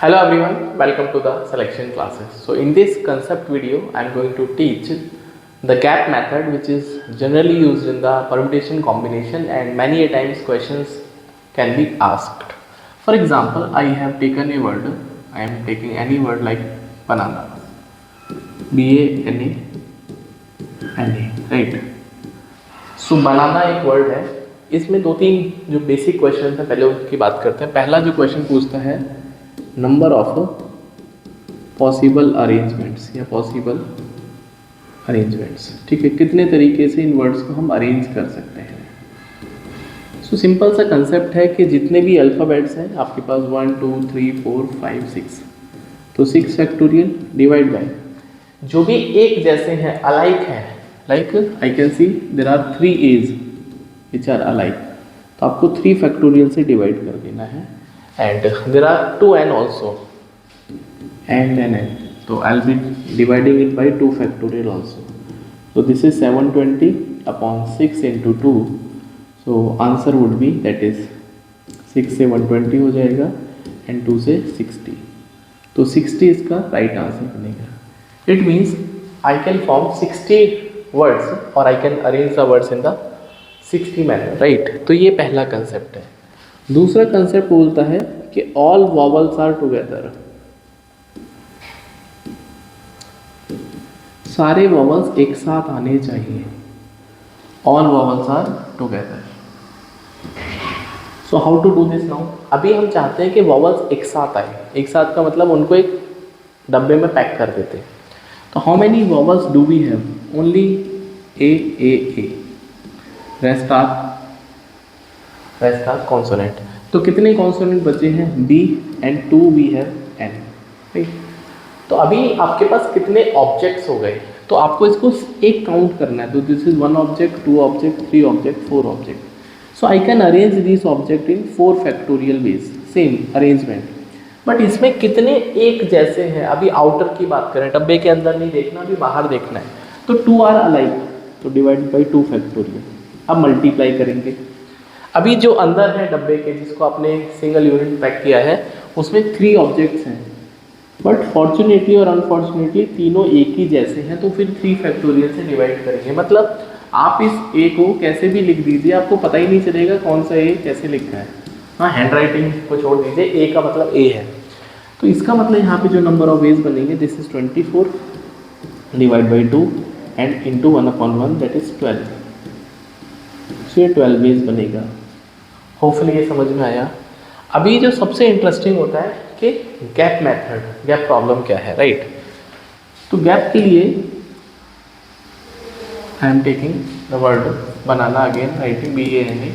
Hello everyone, welcome to the selection classes. So in this concept video, I am going to teach the gap method, which is generally used in the permutation combination, and many a times questions can be asked. For example, I have taken a word, I am taking any word like banana, B-A-N-A, right? सो बनाना एक word है, इसमें दो तीन जो basic question है पहले उसकी बात करते हैं। पहला जो क्वेश्चन पूछता है नंबर ऑफ पॉसिबल अरेंजमेंट्स या पॉसिबल अरेंजमेंट्स, ठीक है, कितने तरीके से इन वर्ड्स को हम अरेंज कर सकते हैं। सो सिंपल सा कंसेप्ट है कि जितने भी अल्फ़ाबेट्स हैं आपके पास 1 2 3 4 5 6, तो 6 फैक्टोरियल डिवाइड बाय जो भी एक जैसे हैं, अलाइक हैं, like I can see there are 3 A's which are alike, तो आपको 3 फैक्टोरियल से डिवाइड कर देना है। And there are 2n also and n, so I'll be dividing it by 2 factorial also. So this is 720 upon 6 into 2, so answer would be, that is 6 से 120 हो जाएगा and 2 से 60, तो 60 इसका राइट आंसर बनेगा। It means I can form 60 words or I can arrange the words in the 60 manner, right? तो ये पहला कंसेप्ट है। दूसरा कंसेप्ट बोलता है कि all vowels are together, सारे वॉवल्स एक साथ आने चाहिए, all vowels are together. So how to do this now? अभी हम चाहते हैं कि वॉवल्स एक साथ आए, एक साथ का मतलब उनको एक डब्बे में पैक कर देते हैं। तो how many vowels do we have? Only A, rest are consonant. तो कितने कॉन्सोनेंट बचे हैं? B and 2 we have N, right. तो अभी आपके पास कितने ऑब्जेक्ट्स हो गए, तो आपको इसको एक काउंट करना है। तो this is 1 object, 2 object, 3 object, 4 object. So I can arrange this object in 4 factorial veg, same arrangement. But इसमें कितने एक जैसे हैं? अभी आउटर की बात करें, डब्बे के अंदर नहीं देखना, अभी बाहर देखना है। तो 2 आर अलाइक, तो डिवाइड बाई 2 फैक्टोरियल। अब मल्टीप्लाई करेंगे। अभी जो अंदर है डब्बे के, जिसको आपने सिंगल यूनिट पैक किया है, उसमें 3 ऑब्जेक्ट्स हैं, बट फॉर्चुनेटली और अनफॉर्चुनेटली तीनों एक ही जैसे हैं, तो फिर 3 फैक्टोरियल से डिवाइड करेंगे। मतलब आप इस ए को कैसे भी लिख दीजिए, आपको पता ही नहीं चलेगा कौन सा ए कैसे लिखा है। हाँ, हैंड राइटिंग को छोड़ दीजिए, ए का मतलब ए है। तो इसका मतलब यहाँ पे जो नंबर ऑफ एज बनेंगे, this is 24 divide by 2 and into 1/1, that is 12। सो ये 12 एज बनेगा। होपफुली ये समझ में आया। अभी जो सबसे इंटरेस्टिंग होता है कि गैप मेथड, गैप प्रॉब्लम क्या है, राइट? तो गैप के लिए I am taking the word banana, again writing BANA।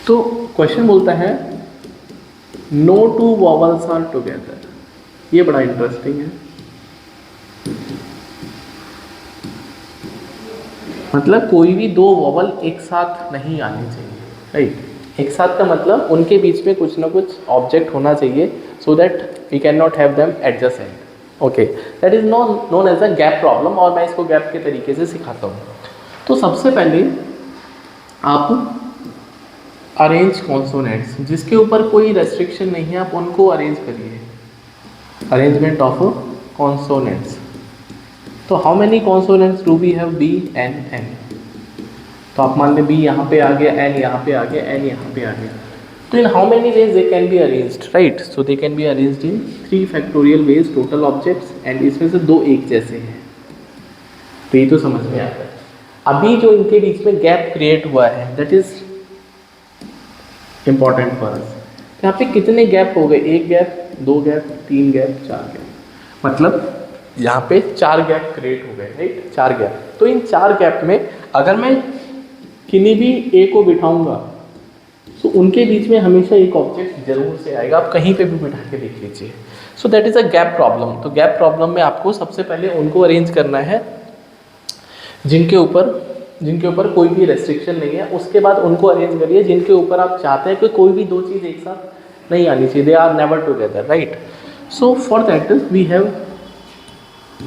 तो क्वेश्चन बोलता है नो 2 वॉवल्स आर टुगेदर। ये बड़ा इंटरेस्टिंग है। मतलब कोई भी 2 वॉवल एक साथ नहीं आनी चाहिए, राइट? एक साथ का मतलब उनके बीच में कुछ ना कुछ ऑब्जेक्ट होना चाहिए, so that we can not have them adjacent. Okay, that is known as a gap problem, और मैं इसको गैप के तरीके से सिखाता हूँ। तो सबसे पहले आप अरेंज कॉन्सोनेंट्स, जिसके ऊपर कोई रेस्ट्रिक्शन नहीं है, आप उनको अरेंज करिए। Arrangement of consonants. तो how many consonants do we have? B N N. तो आप मान लें बी यहाँ पे आ गया, एन यहाँ पे आ गया, एन यहाँ पे आ गया। तो in how many ways they can be arranged, right? So they can be arranged in 3 factorial veg, total objects, and इसमें से 2 एक जैसे हैं। तो ये तो समझ में आता है। अभी जो इनके बीच में गैप क्रिएट हुआ है, that is important for us. यहाँ पे कितने गैप हो गए? 1 गैप, 2 गैप, 3 गैप, 4 गैप। मतलब यहाँ पे 4 गैप क्रिएट हो गए, राइट? 4 गैप। तो इन 4 गैप में अगर मैं किन्हीं भी ए को बिठाऊंगा, तो उनके बीच में हमेशा एक ऑब्जेक्ट जरूर से आएगा। आप कहीं पे भी बिठा के देख लीजिए। So that is a gap problem. तो गैप प्रॉब्लम में आपको सबसे पहले उनको अरेंज करना है जिनके ऊपर कोई भी रेस्ट्रिक्शन नहीं है। उसके बाद उनको अरेंज करिए जिनके ऊपर आप चाहते हैं कि कोई भी 2 चीज़ एक साथ नहीं आनी चाहिए, they are never together, right? So for that we have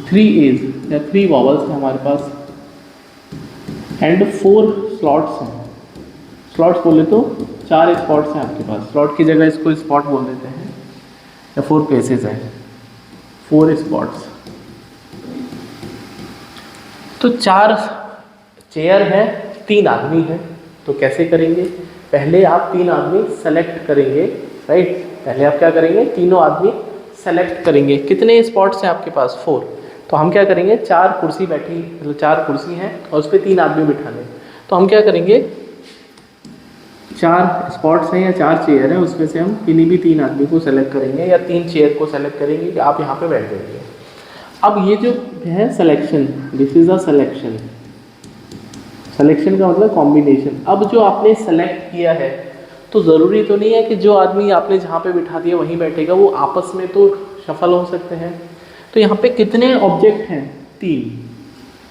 3 A's या 3 वॉवल्स हैं हमारे पास, एंड 4 स्लॉट्स हैं। स्लॉट्स बोले तो 4 स्पॉट्स हैं आपके पास, स्लॉट की जगह इसको स्पॉट बोल देते हैं, या 4 प्लेसेस हैं, 4 स्पॉट्स। तो 4 चेयर है, 3 आदमी हैं, तो कैसे करेंगे? पहले आप 3 आदमी सेलेक्ट करेंगे, राइट? पहले आप क्या करेंगे? तीनों आदमी सेलेक्ट करेंगे। कितने स्पॉट्स हैं आपके पास? 4। तो हम क्या करेंगे? 4 कुर्सी बैठी, मतलब 4 कुर्सी हैं और उस पर 3 आदमी बिठाने। तो हम क्या करेंगे? 4 स्पॉट्स हैं या 4 चेयर हैं, उसमें से हम किन्हीं भी 3 आदमी को सेलेक्ट करेंगे या 3 चेयर को सेलेक्ट करेंगे कि आप यहाँ पे बैठ जाइए। अब ये जो है selection, this is a selection. Selection का मतलब कॉम्बिनेशन। अब जो आपने सेलेक्ट किया है, तो ज़रूरी तो नहीं है कि जो आदमी आपने जहाँ पे बिठा दिया वहीं बैठेगा, वो आपस में तो शफल हो सकते हैं। तो यहाँ पे कितने ऑब्जेक्ट हैं? 3,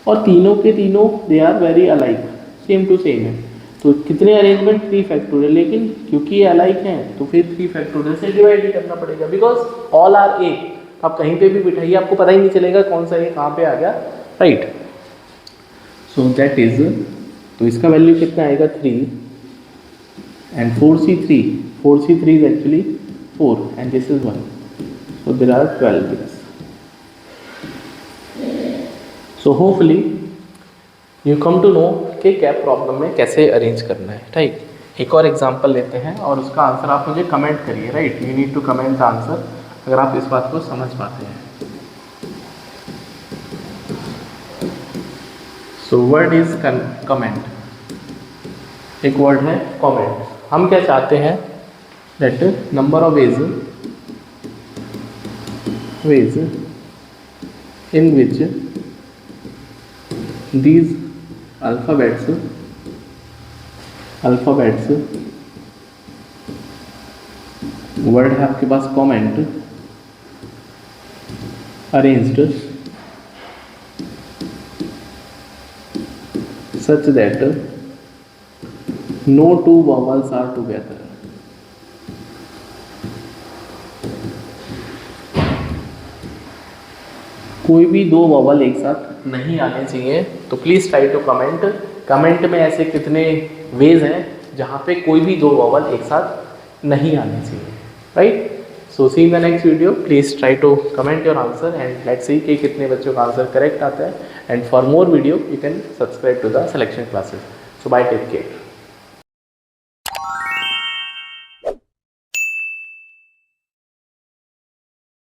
और तीनों के तीनों they are very alike, same to same है। तो कितने अरेंजमेंट? 3 फैक्टोरियल, लेकिन क्योंकि ये अलाइक हैं तो फिर 3 फैक्टोरियल से डिवाइड ही करना पड़ेगा, बिकॉज ऑल आर ए। आप कहीं पे भी बिठाइए, आपको पता ही नहीं चलेगा कौन सा ए कहाँ पे आ गया, राइट? सो दैट इज, तो इसका वैल्यू कितना आएगा? 3 and 4C3, 4C3 is actually 4 and this is 1, so there are 12 bits. So hopefully you come to know कि क्या प्रॉब्लम में कैसे अरेंज करना है, राइट? एक और एग्जांपल लेते हैं और उसका आंसर आप मुझे कमेंट करिए, right? You need to comment the answer अगर आप इस बात को समझ पाते हैं। सो वर्ड इज कमेंट, एक वर्ड है कमेंट। हम क्या चाहते हैं? That number of ways in which these alphabets word है आपके पास comment arranged such that no 2 vowels are together. कोई भी 2 वॉवल एक साथ नहीं आने चाहिए। तो प्लीज़ ट्राई टू कमेंट में ऐसे कितने वेज हैं जहाँ पे कोई भी 2 वॉवल एक साथ नहीं आने चाहिए, right? So see in the next video, please try to comment your answer and let's see कि कितने बच्चों का आंसर करेक्ट आता है। And for more video you can subscribe to the selection classes. So bye, take care.